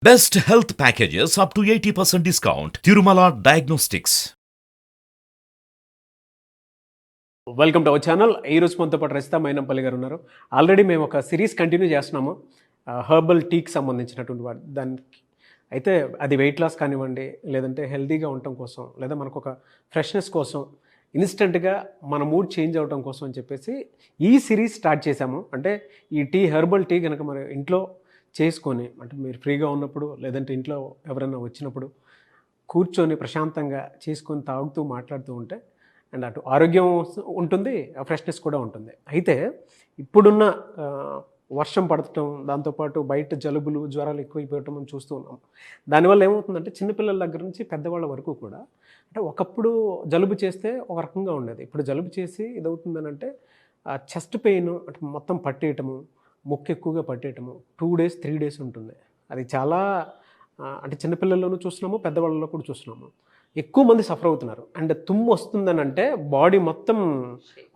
Best health packages up to 80% discount. Tirumala Diagnostics. Welcome to our channel. ఈరోజు మనతో పాటు రచిత మైనంపల్లి గారు ఉన్నారు. ఆల్రెడీ మేము ఒక సిరీస్ కంటిన్యూ చేస్తున్నాము హెర్బల్ టీకి సంబంధించినటువంటి దానికి. అయితే అది వెయిట్ లాస్ కానివ్వండి, లేదంటే హెల్తీగా ఉండటం కోసం, లేదా మనకు ఒక ఫ్రెష్నెస్ కోసం, ఇన్స్టెంట్గా మన మూడ్ చేంజ్ అవ్వడం కోసం అని చెప్పేసి ఈ సిరీస్ స్టార్ట్ చేశాము. అంటే ఈ హెర్బల్ టీ కనుక మన ఇంట్లో చేసుకొని, అంటే మీరు ఫ్రీగా ఉన్నప్పుడు, లేదంటే ఇంట్లో ఎవరైనా వచ్చినప్పుడు కూర్చొని ప్రశాంతంగా చేసుకొని తాగుతూ మాట్లాడుతూ ఉంటే అండ్ అటు ఆరోగ్యం ఉంటుంది, ఫ్రెష్నెస్ కూడా ఉంటుంది. అయితే ఇప్పుడున్న వర్షం పడటం, దాంతోపాటు బయట జలుబులు జ్వరాలు ఎక్కువైపోవటం మనం చూస్తూ ఉన్నాం. దానివల్ల ఏమవుతుందంటే చిన్నపిల్లల దగ్గర నుంచి పెద్దవాళ్ళ వరకు కూడా, అంటే ఒకప్పుడు జలుబు చేస్తే ఒక రకంగా ఉండేది. ఇప్పుడు జలుబు చేసి ఇదవుతుందని అంటే చెస్ట్ పెయిన్, అంటే మొత్తం పట్టేయటము, ముక్కు ఎక్కువగా పట్టేయటము, 2 days 3 days ఉంటుంది. అది చాలా అంటే చిన్నపిల్లల్లోనూ చూస్తున్నాము, పెద్దవాళ్ళలో కూడా చూస్తున్నాము. ఎక్కువ మంది సఫర్ అవుతున్నారు. అండ్ తుమ్ము వస్తుందని అంటే బాడీ మొత్తం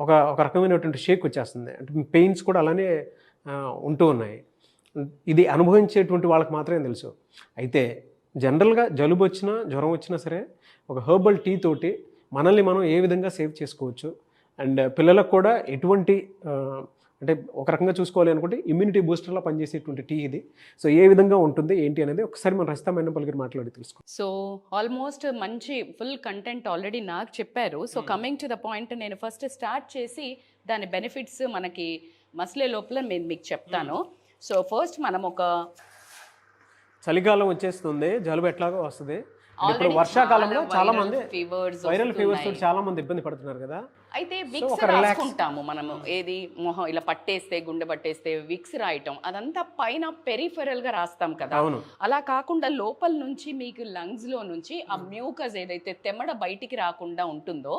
ఒక ఒక రకమైనటువంటి షేక్ వచ్చేస్తుంది. అంటే పెయిన్స్ కూడా అలానే ఉంటూ ఉన్నాయి. ఇది అనుభవించేటువంటి వాళ్ళకి మాత్రమే తెలుసు. అయితే జనరల్గా జలుబు వచ్చినా, జ్వరం వచ్చినా సరే ఒక హెర్బల్ టీ తోటి మనల్ని మనం ఏ విధంగా సేవ్ చేసుకోవచ్చు, అండ్ పిల్లలకు కూడా ఎటువంటి అంటే ఒక రకంగా చూసుకోవాలి అనుకుంటే ఇమ్యూనిటీ బూస్టర్లా పనిచేసేటువంటి టీ ఇది. సో ఏ విధంగా ఉంటుంది ఏంటి అనేది ఒకసారి మన రచిత మైనంపల్లి గారు మాట్లాడి తెలుసుకో. సో ఆల్మోస్ట్ మంచి ఫుల్ కంటెంట్ ఆల్రెడీ నాకు చెప్పారు. So coming to the point, నేను ఫస్ట్ స్టార్ట్ చేసి దాని బెనిఫిట్స్ మనకి మసలే లోపల నేను మీకు చెప్తాను. సో ఫస్ట్ మనం ఒక చలికాలం వచ్చేస్తుంది, జలుబు ఎట్లాగో వస్తుంది. ఇప్పుడు వర్షాకాలంలో చాలా మంది వైరల్ ఫీవర్స్ తోటి చాలా మంది ఇబ్బంది పడుతున్నారు కదా. అయితే విక్స్ రాసుకుంటాము మనము. ఏది మొహం ఇలా పట్టేస్తే, గుండె పట్టేస్తే విక్స్ రాయటం, అదంతా పైన పెరిఫెరల్ గా రాస్తాం కదా. అలా కాకుండా లోపల నుంచి మీకు లంగ్స్ లో నుంచి ఆ మ్యూకస్ ఏదైతే తెమ్మడ బయటికి రాకుండా ఉంటుందో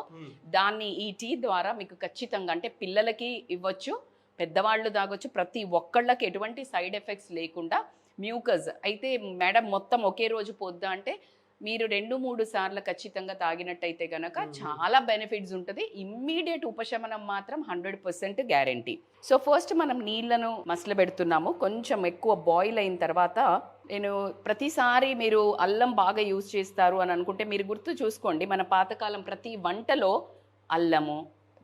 దాన్ని ఈ టీ ద్వారా మీకు ఖచ్చితంగా, అంటే పిల్లలకి ఇవ్వచ్చు, పెద్దవాళ్ళు తాగొచ్చు, ప్రతి ఒక్కళ్ళకి ఎటువంటి సైడ్ ఎఫెక్ట్స్ లేకుండా మ్యూకస్ అయితే మేడం మొత్తం ఒకే రోజు పోద్దా అంటే మీరు 2-3 సార్లు ఖచ్చితంగా తాగినట్టయితే కనుక చాలా బెనిఫిట్స్ ఉంటుంది. ఇమ్మీడియట్ ఉపశమనం మాత్రం 100% గ్యారంటీ. సో ఫస్ట్ మనం నీళ్లను మసలబెడుతున్నాము. కొంచెం ఎక్కువ బాయిల్ అయిన తర్వాత, నేను ప్రతిసారి మీరు అల్లం బాగా యూజ్ చేస్తారు అని అనుకుంటే మీరు గుర్తు చూసుకోండి, మన పాతకాలం ప్రతి వంటలో అల్లము,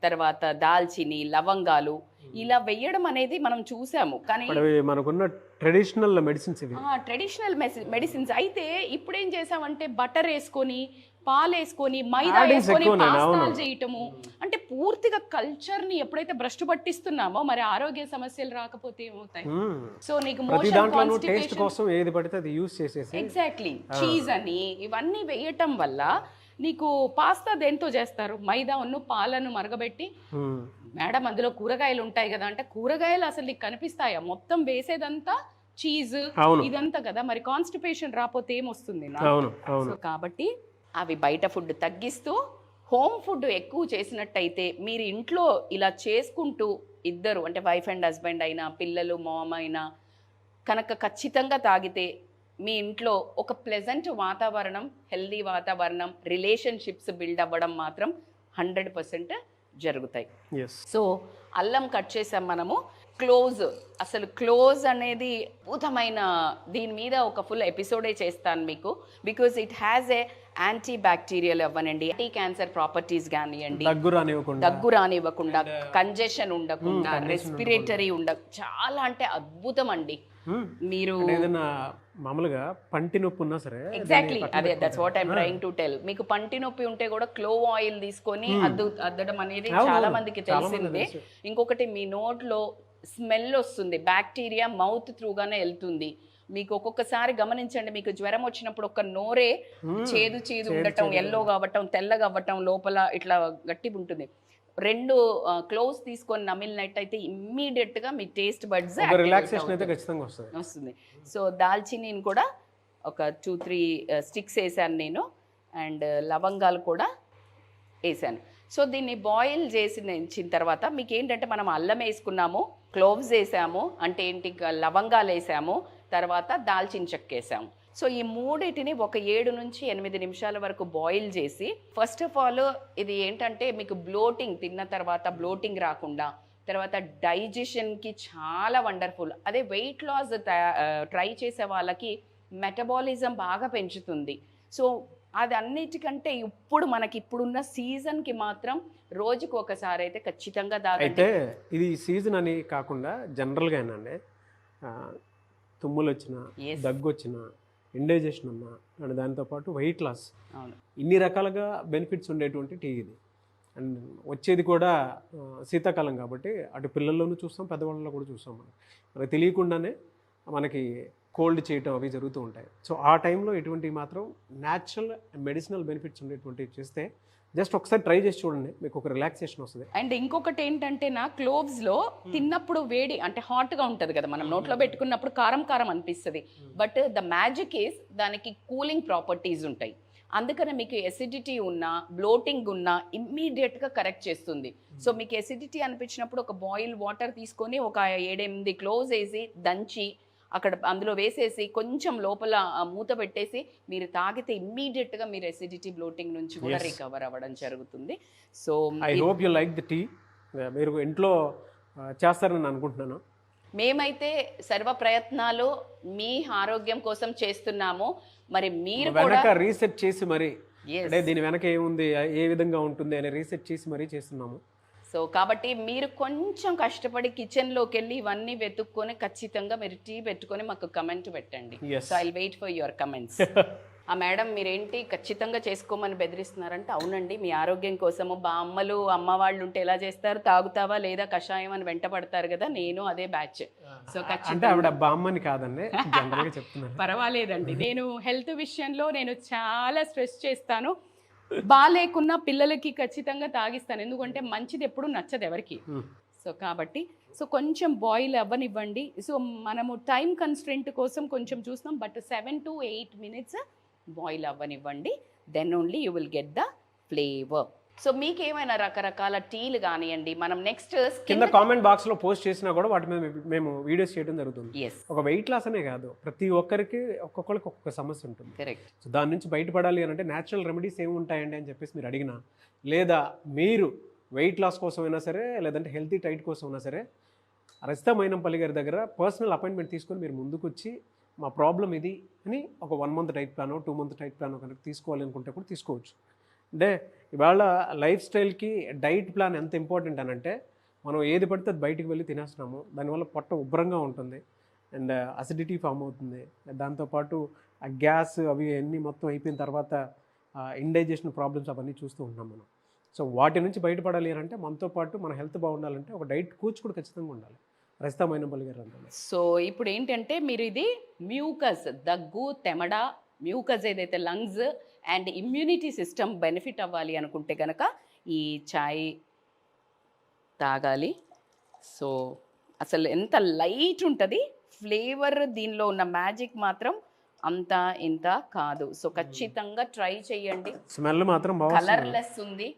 తర్వాత దాల్చిని, లవంగాలు ఇలా వేయడం అనేది మనం చూసాము. కానీ మనకున్న ట్రెడిషనల్ మెడిసిన్స్ ఇవి, ట్రెడిషనల్ మెడిసిన్స్. అయితే ఇప్పుడు ఏం చేసామంటే బటర్ వేసుకొని, పాలు వేసుకొని, మైదా వేసుకొని పాస్తాలు చేయటము, అంటే పూర్తిగా కల్చర్ ని ఎప్పుడైతే భ్రష్టు పట్టిస్తున్నామో మరి ఆరోగ్య సమస్యలు రాకపోతే ఏమవుతాయి. సో నీకు ఎగ్జాక్ట్లీ చీజ్ అని ఇవన్నీ వేయటం వల్ల నీకు పాస్తా దేంతో చేస్తారు? మైదా ఉన్ను పాలను మరగబెట్టి, మేడం అందులో కూరగాయలు ఉంటాయి కదా అంటే కూరగాయలు అసలు నీకు కనిపిస్తాయా? మొత్తం వేసేదంతా చీజ్ ఇదంతా కదా. మరి కాన్స్టిపేషన్ రాకపోతే ఏమొస్తుంది? సో కాబట్టి అవి బయట ఫుడ్ తగ్గిస్తూ హోమ్ ఫుడ్ ఎక్కువ చేసినట్టయితే, మీరు ఇంట్లో ఇలా చేసుకుంటూ ఇద్దరు, అంటే వైఫ్ అండ్ హస్బెండ్ అయినా, పిల్లలు మామ అయినా కనుక ఖచ్చితంగా తాగితే మీ ఇంట్లో ఒక ప్లెజెంట్ వాతావరణం, హెల్దీ వాతావరణం, రిలేషన్షిప్స్ బిల్డ్ అవ్వడం మాత్రం 100% జరుగుతాయి. సో అల్లం కట్ చేసాం మనము. అసలు క్లోజ్ అనేది అద్భుతమైన, దీని మీద ఒక ఫుల్ ఎపిసోడే చేస్తాను మీకు. Because it has a anti bacterial అవ్వనండి, యాంటీ క్యాన్సర్ ప్రాపర్టీస్ కానివ్వండి, దగ్గు రానివ్వకుండా, కంజెషన్ ఉండకుండా, రెస్పిరేటరీ చాలా అంటే అద్భుతం అండి. మీరు మామూలుగా పంటి నొప్పి ఉన్నా సరే, ఎగ్జాక్ట్లీ అదే, that's what I'm trying to tell. మీకు పంటి నొప్పి ఉంటే కూడా క్లోవ్ ఆయిల్ తీసుకొని అద్దడం అనేది చాలా మందికి తెలిసిందే. ఇంకొకటి, మీ నోట్లో స్మెల్ వస్తుంది, బ్యాక్టీరియా మౌత్ త్రూగానే వెళ్తుంది. మీకు ఒక్కొక్కసారి గమనించండి, మీకు జ్వరం వచ్చినప్పుడు ఒక నోరే చేదు ఉండటం, ఎల్లోగా అవ్వటం, తెల్లగా అవ్వటం, లోపల ఇట్లా గట్టిగా ఉంటుంది. 2 క్లోవ్స్ తీసుకొని నమిలినట్టయితే ఇమ్మీడియట్ గా మీ టేస్ట్ బడ్స్ వస్తుంది. సో దాల్చిని కూడా ఒక 2-3 స్టిక్స్ వేసాను నేను, అండ్ లవంగాలు కూడా వేసాను. సో దీన్ని బాయిల్ చేసిన తర్వాత మీకు ఏంటంటే, మనం అల్లం వేసుకున్నాము, క్లోవ్స్ వేసాము, అంటే ఏంటి లవంగాలు వేసాము, తర్వాత దాల్చిన చెక్క వేసాము. సో ఈ మూడింటిని ఒక 7 నుంచి 8 నిమిషాల వరకు బాయిల్ చేసి, ఫస్ట్ ఆఫ్ ఆల్ ఇది ఏంటంటే మీకు బ్లోటింగ్, తిన్న తర్వాత బ్లోటింగ్ రాకుండా, తర్వాత డైజెషన్కి చాలా వండర్ఫుల్. అదే వెయిట్ లాస్ ట్రై చేసే వాళ్ళకి మెటబాలిజం బాగా పెంచుతుంది. సో అది అన్నిటికంటే ఇప్పుడు మనకి ఇప్పుడున్న సీజన్కి మాత్రం రోజుకు ఒకసారి అయితే ఖచ్చితంగా తాగండి. అయితే ఇది సీజన్ అని కాకుండా జనరల్గా ఏంటంటే తుమ్ములు వచ్చినా, Yes. దగ్గు వచ్చినా, ఇండైజెషన్ ఉన్నా అండ్ దాంతోపాటు వెయిట్ లాస్, అవును, ఇన్ని రకాలుగా బెనిఫిట్స్ ఉండేటువంటి టీ ఇది. అండ్ వచ్చేది కూడా శీతాకాలం కాబట్టి అటు పిల్లల్లోనూ చూస్తాం, పెద్దవాళ్ళలో కూడా చూస్తాం. మనకి తెలియకుండానే మనకి కోల్డ్ చేయటం అవి జరుగుతూ ఉంటాయి. సో ఆ టైంలో ఇటువంటివి మాత్రం న్యాచురల్ మెడిసినల్ బెనిఫిట్స్ ఉండేటువంటివి చేస్తే జస్ట్ ఒకసారి ట్రై చేసి చూడండి, మీకు ఒక రిలాక్సేషన్ వస్తుంది. అండ్ ఇంకొకటి ఏంటంటే నా క్లోవ్స్లో తిన్నప్పుడు వేడి అంటే హాట్గా ఉంటుంది కదా, మనం నోట్లో పెట్టుకున్నప్పుడు కారం కారం అనిపిస్తుంది. బట్ ద మ్యాజిక్ ఈజ్ దానికి కూలింగ్ ప్రాపర్టీస్ ఉంటాయి. అందుకనే మీకు ఎసిడిటీ ఉన్నా, బ్లోటింగ్ ఉన్నా ఇమ్మీడియట్గా కరెక్ట్ చేస్తుంది. సో మీకు ఎసిడిటీ అనిపించినప్పుడు ఒక బాయిల్ వాటర్ తీసుకొని ఒక 7-8 క్లోవ్స్ వేసి దంచి అక్కడ అందులో వేసేసి కొంచెం లోపల మూత పెట్టేసి మీరు తాగితే ఇమ్మీడియట్గా మీరు ఎసిడిటీ బ్లోటింగ్ నుంచి కూడా రికవర్ అవ్వడం జరుగుతుంది. So I hope you like the tea. మీరు ఇంట్లో చేస్తారని అనుకుంటున్నాను. మేమైతే సర్వ ప్రయత్నాలు మీ ఆరోగ్యం కోసం చేస్తున్నాము. మరి మీరు కూడా వెనక రీసెర్చ్ చేసి మరి Yes. అంటే దీని వెనక ఏముంది, ఏ విధంగా ఉంటుంది అనే రీసెర్చ్ చేసి మరీ చేస్తున్నాము. సో కాబట్టి మీరు కొంచెం కష్టపడి కిచెన్లోకి వెళ్ళి ఇవన్నీ వెతుక్కొని ఖచ్చితంగా మీరు టీ పెట్టుకొని మాకు కమెంట్ పెట్టండి. Yes. So I wait for your comments. ఆ మేడం మీరేంటి ఖచ్చితంగా చేసుకోమని బెదిరిస్తున్నారంటే, అవునండి మీ ఆరోగ్యం కోసము అమ్మలు అమ్మ వాళ్ళు ఉంటే ఎలా చేస్తారు, తాగుతావా లేదా కషాయం అని వెంట పడతారు కదా, నేను అదే బ్యాచ్. సో అంటే ఖచ్చితంగా ఆవిడ బామ్మని కాదండి, జనరల్గా చెప్తున్నాను. పర్వాలేదండి, నేను హెల్త్ విషయంలో నేను చాలా స్ట్రెస్ చేస్తాను. బాగాలేకున్నా పిల్లలకి ఖచ్చితంగా తాగిస్తాను, ఎందుకంటే మంచిది ఎప్పుడు నచ్చదు ఎవరికి. సో కాబట్టి సో కొంచెం బాయిల్ అవ్వనివ్వండి. సో మనము టైం కన్స్ట్రెంట్ కోసం కొంచెం చూస్తాం, బట్ 7 to 8 minutes బాయిల్ అవ్వనివ్వండి. Then only you will get the flavour. సో మీకు ఏమైనా రకరకాల టీలు కానివ్వండి, మనం నెక్స్ట్ కింద కామెంట్ బాక్స్లో పోస్ట్ చేసినా కూడా వాటి మీద మేము వీడియోస్ చేయడం జరుగుతుంది. ఎస్ ఒక వెయిట్ లాస్ అనే కాదు, ప్రతి ఒక్కరికి ఒక్కొక్కరికి ఒక్కొక్క సమస్య ఉంటుంది. కరెక్ట్. సో దాని నుంచి బయటపడాలి అని అంటే న్యాచురల్ రెమెడీస్ ఏమి ఉంటాయండి అని చెప్పేసి మీరు అడిగినా, లేదా మీరు వెయిట్ లాస్ కోసం అయినా సరే, లేదంటే హెల్తీ డైట్ కోసం అయినా సరే, రజితా మైనంపల్లి గారి దగ్గర పర్సనల్ అపాయింట్మెంట్ తీసుకొని మీరు ముందుకు వచ్చి మా ప్రాబ్లం ఇది అని ఒక 1 month diet Plano 2 month diet Plano కనుక తీసుకోవాలి అనుకుంటే కూడా తీసుకోవచ్చు. అంటే ఇవాళ లైఫ్ స్టైల్కి డైట్ ప్లాన్ ఎంత ఇంపార్టెంట్ అని అంటే, మనం ఏది పడితే అది బయటికి వెళ్ళి తినేస్తున్నాము, దానివల్ల పొట్ట ఉబ్బరంగా ఉంటుంది అండ్ అసిడిటీ ఫామ్ అవుతుంది. దాంతోపాటు ఆ గ్యాస్ అవి అన్నీ మొత్తం అయిపోయిన తర్వాత ఇండైజెషన్ ప్రాబ్లమ్స్ అవన్నీ చూస్తూ ఉన్నాం మనం. సో వాటి నుంచి బయటపడాలి అని అంటే మనతో పాటు మన హెల్త్ బాగుండాలంటే ఒక డైట్ కోచ్ కూడా ఖచ్చితంగా ఉండాలి. రజితా మైనంపల్లి గారు అంటారు. సో ఇప్పుడు ఏంటంటే మీరు ఇది మ్యూకస్, దగ్గు, తెమడ, మ్యూకస్ ఏదైతే lungs and immunity system benefit అవ్వాలి అనుకుంటే కనుక ఈ చాయ్ తాగాలి. సో అసలు ఎంత లైట్ ఉంటుంది ఫ్లేవర్, దీనిలో ఉన్న మ్యాజిక్ మాత్రం అంత ఇంత కాదు. సో ఖచ్చితంగా ట్రై చేయండి. స్మెల్ మాత్రం బాగా కలర్లెస్ ఉంది,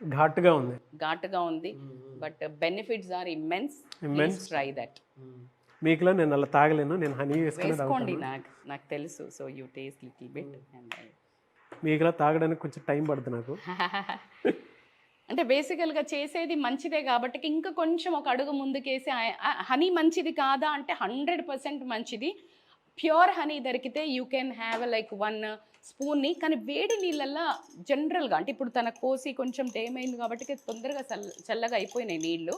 ఘాటుగా ఉంది, ఘాటుగా ఉంది, but benefits are immense. Try that. మీకులో నేను అలా తాగలేను, నేను హనీ వేసుకోండి, వేసుకుని నాకు తెలుసు. So you taste little bit and మీకులా తాగడానికి కొంచెం టైం పడుతుంది నాకు. అంటే బేసికల్గా చేసేది మంచిదే కాబట్టి ఇంకా కొంచెం ఒక అడుగు ముందుకేసి హనీ మంచిది కాదా అంటే 100% మంచిది. ప్యూర్ హనీ దొరికితే యూ కెన్ హ్యావ్ లైక్ 1 స్పూన్ని, కానీ వేడి నీళ్ళల్లో జనరల్గా అంటే ఇప్పుడు తన కోసి కొంచెం టైం అయింది కాబట్టి తొందరగా చల్లగా అయిపోయినాయి నీళ్ళు.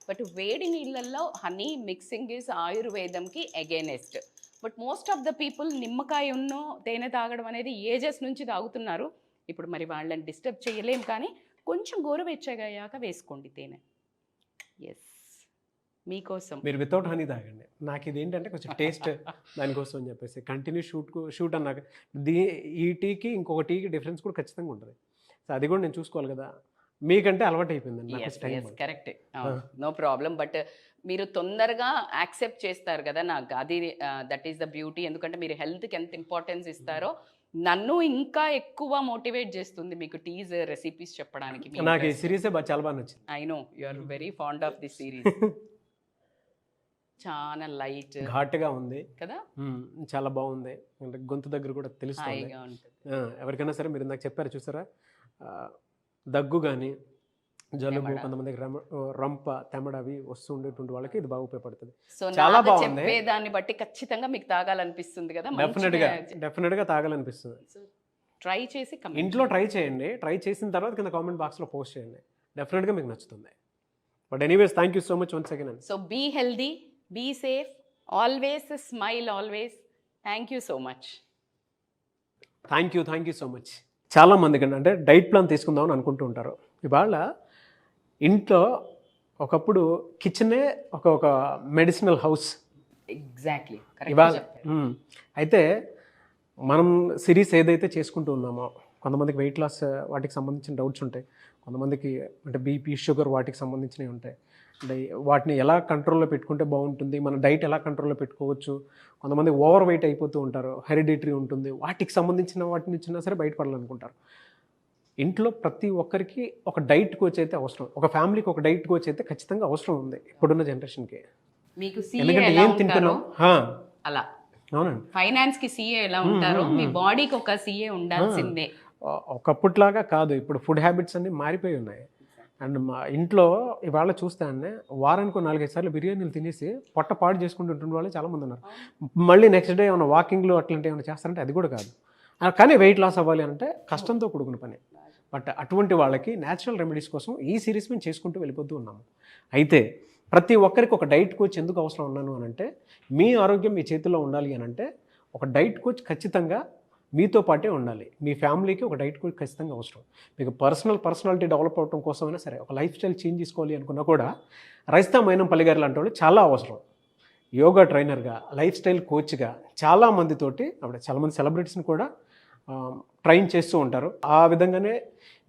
బట్ వేడి నీళ్ళల్లో హనీ మిక్సింగ్ ఈజ్ ఆయుర్వేదంకి against. But most of the people నిమ్మకాయ ఉన్నో తేనె తాగడం అనేది ఏజెస్ నుంచి తాగుతున్నారు. ఇప్పుడు మరి వాళ్ళని డిస్టర్బ్ చేయలేం, కానీ కొంచెం గోరువెచ్చగా అయ్యాక వేసుకోండి తేనె. ఎస్, మీకోసం. మీరు వితౌట్ హనీ తాగండి. నాకు ఇది ఏంటంటే కొంచెం టేస్ట్ దానికోసం అని చెప్పేసి కంటిన్యూ షూట్ అన్నాక ఈ టీకి ఇంకొక టీకి డిఫరెన్స్ కూడా ఖచ్చితంగా ఉంటుంది. సో అది కూడా నేను చూసుకోవాలి కదా. మీకంటే అలవాటు అయిపోయిందండి నాకు టైం. కరెక్టే, నో ప్రాబ్లం. బట్ మీరు తొందరగా యాక్సెప్ట్ చేస్తారు కదా, నాకు అది దట్ ఈస్ ద బ్యూటీ. ఎందుకంటే మీరు హెల్త్కి ఎంత ఇంపార్టెన్స్ ఇస్తారో నన్ను ఇంకా ఎక్కువ మోటివేట్ చేస్తుంది మీకు టీజ్ రెసిపీస్ చెప్పడానికి. నాకు ఈ సిరీసే చాలా బాగా నచ్చింది. I know you are very fond of the series. చాలా లైట్, ఘాటుగా ఉంది కదా, చాలా బాగుంది. అంటే గొంతు దగ్గర కూడా తెలుస్తుంది. ఎవరికైనా సరే మీరు నాకు చెప్పారు చూసారా, దగ్గు కానీ జలుబు, కొంతమందికి రంప, తెమడ అవి వస్తూ ఉండేటువంటి వాళ్ళకి ఇది బాగా ఉపయోగపడుతుంది. సో చాలా నాకు బాగుంది. చెప్పేదాన్ని బట్టి ఖచ్చితంగా మీకు తాగాలనిపిస్తుంది కదా, డెఫినెట్గా తాగాలనిపిస్తుంది. ట్రై చేసి ఇంట్లో ట్రై చేయండి. ట్రై చేసిన తర్వాత కింద కామెంట్ బాక్స్లో పోస్ట్ చేయండి. డెఫినెట్గా మీకు నచ్చుతుంది. But anyways thank you so much once again. So be healthy, be safe, always smile always. Thank you so much. Thank you so much. చాలా మందికి అంటే డైట్ ప్లాన్ తీసుకుందామని అనుకుంటూ ఉంటారు. ఇవాళ ఇంట్లో ఒకప్పుడు కిచెనే ఒక మెడిసినల్ హౌస్. ఎగ్జాక్ట్లీ ఇవాళ అయితే మనం సిరీస్ ఏదైతే చేసుకుంటూ ఉన్నామో, కొంతమందికి వెయిట్ లాస్ వాటికి సంబంధించిన డౌట్స్ ఉంటాయి, కొంతమందికి అంటే బీపీ, షుగర్ వాటికి సంబంధించినవి ఉంటాయి. అంటే వాటిని ఎలా కంట్రోల్లో పెట్టుకుంటే బాగుంటుంది, మన డైట్ ఎలా కంట్రోల్లో పెట్టుకోవచ్చు. కొంతమంది ఓవర్ వెయిట్ అయిపోతూ ఉంటారు, హెరిడిటరీ ఉంటుంది, వాటికి సంబంధించిన వాటిని ఇచ్చినా సరే బయటపడాలనుకుంటారు. ఇంట్లో ప్రతి ఒక్కరికి ఒక డైట్ కోచ్ అయితే అవసరం. ఒక ఫ్యామిలీకి ఒక డైట్ కోచ్ అయితే ఖచ్చితంగా అవసరం ఉంది ఇప్పుడున్న జనరేషన్కి. మీకు ఎందుకంటే ఏం తింటున్నాం అలా అవునండి. ఫైనాన్స్ కి సీఏ ఎలా ఉంటారో మీ బాడీకి ఒక సీఏ ఉండాల్సిందే. ఒకప్పటిలాగా కాదు, ఇప్పుడు ఫుడ్ హ్యాబిట్స్ అన్నీ మారిపోయి ఉన్నాయి. అండ్ మా ఇంట్లో ఇవాళ చూస్తే అండి వారానికి 4-5 సార్లు బిర్యానీలు తినేసి పొట్ట పాడు చేసుకుంటుంటున్న వాళ్ళు చాలామంది ఉన్నారు. మళ్ళీ నెక్స్ట్ డే ఏమైనా వాకింగ్లు అట్లాంటివి ఏమైనా చేస్తారంటే అది కూడా కాదు. కానీ వెయిట్ లాస్ అవ్వాలి అంటే కష్టంతో కూడుకున్న పని. బట్ అటువంటి వాళ్ళకి న్యాచురల్ రెమెడీస్ కోసం ఈ సిరీస్ మేము చేసుకుంటూ వెళ్ళిపోతూ ఉన్నాము. అయితే ప్రతి ఒక్కరికి ఒక డైట్ కోచ్ ఎందుకు అవసరం ఉన్నాను అని అంటే, మీ ఆరోగ్యం మీ చేతుల్లో ఉండాలి అని అంటే ఒక డైట్ కోచ్ ఖచ్చితంగా మీతో పాటే ఉండాలి. మీ ఫ్యామిలీకి ఒక డైట్ కోచ్ ఖచ్చితంగా అవసరం. మీకు పర్సనాలిటీ డెవలప్ అవడం కోసమైనా సరే, ఒక లైఫ్ స్టైల్ చేంజ్ చేసుకోవాలి అనుకున్నా కూడా రైస్తా మైనంపల్లి గారు లాంటి వాళ్ళు చాలా అవసరం. యోగా ట్రైనర్గా, లైఫ్ స్టైల్ కోచ్గా చాలామందితోటి ఆవిడ చాలామంది సెలబ్రిటీస్ని కూడా ట్రైన్ చేస్తూ ఉంటారు. ఆ విధంగానే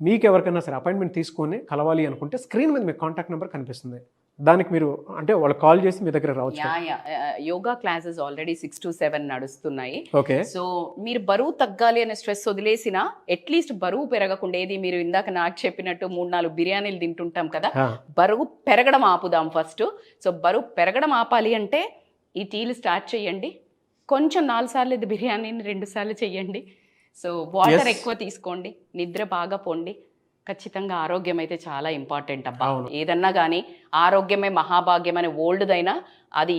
మీకు ఎవరికైనా సరే అపాయింట్మెంట్ తీసుకొని కలవాలి అనుకుంటే స్క్రీన్ మీద మీకు కాంటాక్ట్ నెంబర్ కనిపిస్తుంది. దానికి మీరు అంటే వాళ్ళు కాల్ చేసి మీ దగ్గర రావచ్చు. యోగా క్లాసెస్ ఆల్రెడీ 6 to 7 నడుస్తున్నాయి. ఓకే. సో మీరు బరువు తగ్గాలి అనే స్ట్రెస్ వదిలేసినా అట్లీస్ట్ బరువు పెరగకుండా, ఏది మీరు ఇందాక నాకు చెప్పినట్టు 3-4 బిర్యానీలు తింటుంటాం కదా, బరువు పెరగడం ఆపుదాం ఫస్ట్. సో బరువు పెరగడం ఆపాలి అంటే ఈ టీలు స్టార్ట్ చేయండి. కొంచెం 4 సార్లు ఇది బిర్యానీని 2 సార్లు చేయండి. సో వాటర్ ఎక్కువ తీసుకోండి, నిద్ర బాగా పోండి. ఖచ్చితంగా ఆరోగ్యం అయితే చాలా ఇంపార్టెంట్ అబ్బా. ఏదన్నా కానీ ఆరోగ్యమే మహాభాగ్యం అనే ఓల్డ్దైనా అది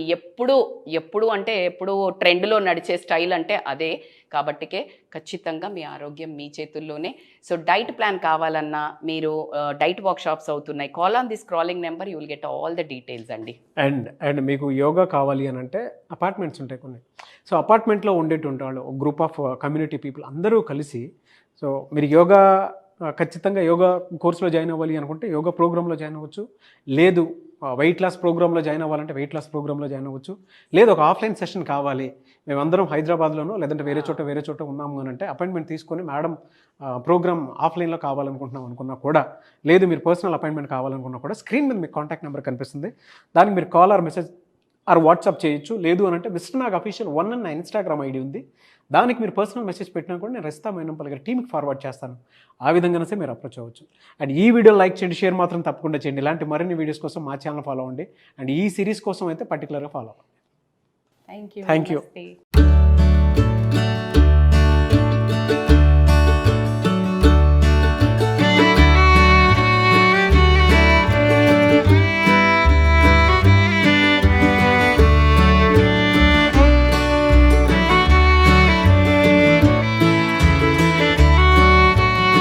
ఎప్పుడు అంటే ఎప్పుడు ట్రెండ్లో నడిచే స్టైల్ అంటే అదే. కాబట్టికే ఖచ్చితంగా మీ ఆరోగ్యం మీ చేతుల్లోనే. సో డైట్ ప్లాన్ కావాలన్నా మీరు డైట్ వర్క్షాప్స్ అవుతున్నాయి. Call on the scrolling number, you will get all the details అండి. అండ్ మీకు యోగా కావాలి అని అంటే అపార్ట్మెంట్స్ ఉంటాయి కొన్ని. సో అపార్ట్మెంట్లో ఉండేటువంటి వాళ్ళు గ్రూప్ ఆఫ్ కమ్యూనిటీ పీపుల్ అందరూ కలిసి, సో మీరు యోగా ఖచ్చితంగా యోగా కోర్సులో జాయిన్ అవ్వాలి అనుకుంటే యోగా ప్రోగ్రాంలో జాయిన్ అవ్వచ్చు. లేదు వెయిట్ లాస్ ప్రోగ్రాంలో జాయిన్ అవ్వాలంటే వెయిట్ లాస్ ప్రోగ్రాంలో జాయిన్ అవ్వచ్చు. లేదు ఒక ఆఫ్లైన్ సెషన్ కావాలి, మేమందరం హైదరాబాద్లోనో లేదంటే వేరే చోట ఉన్నాము అని అంటే అపాయింట్మెంట్ తీసుకొని మేడం ప్రోగ్రామ్ ఆఫ్లైన్లో కావాలనుకుంటున్నాం అనుకున్నా కూడా, లేదు మీరు పర్సనల్ అపాయింట్మెంట్ కావాలనుకున్నా కూడా స్క్రీన్ మీద మీకు కాంటాక్ట్ నెంబర్ కనిపిస్తుంది. దానికి మీరు call or message or WhatsApp చేయొచ్చు. లేదు అని అంటే మిస్టర్ నాగ్ అఫీషియల్ 1 అని నా ఇన్స్టాగ్రామ్ ఐడి ఉంది. దానికి మీరు పర్సనల్ మెసేజ్ పెట్టినా కూడా నేను రైస్తా మైనంపల్లి గారి టీమ్కి ఫార్వర్డ్ చేస్తాను. ఆ విధంగానే మీరు అప్రోచ్ అవ్వచ్చు. అండ్ ఈ వీడియో లైక్ చేయండి, షేర్ మాత్రం తప్పకుండా చేయండి. ఇలాంటి మరిన్ని వీడియోస్ కోసం మా ఛానల్ ఫాలో అవ్వండి. అండ్ ఈ సిరీస్ కోసం అయితే పర్టికులర్గా ఫాలో అవ్వండి. Thank you.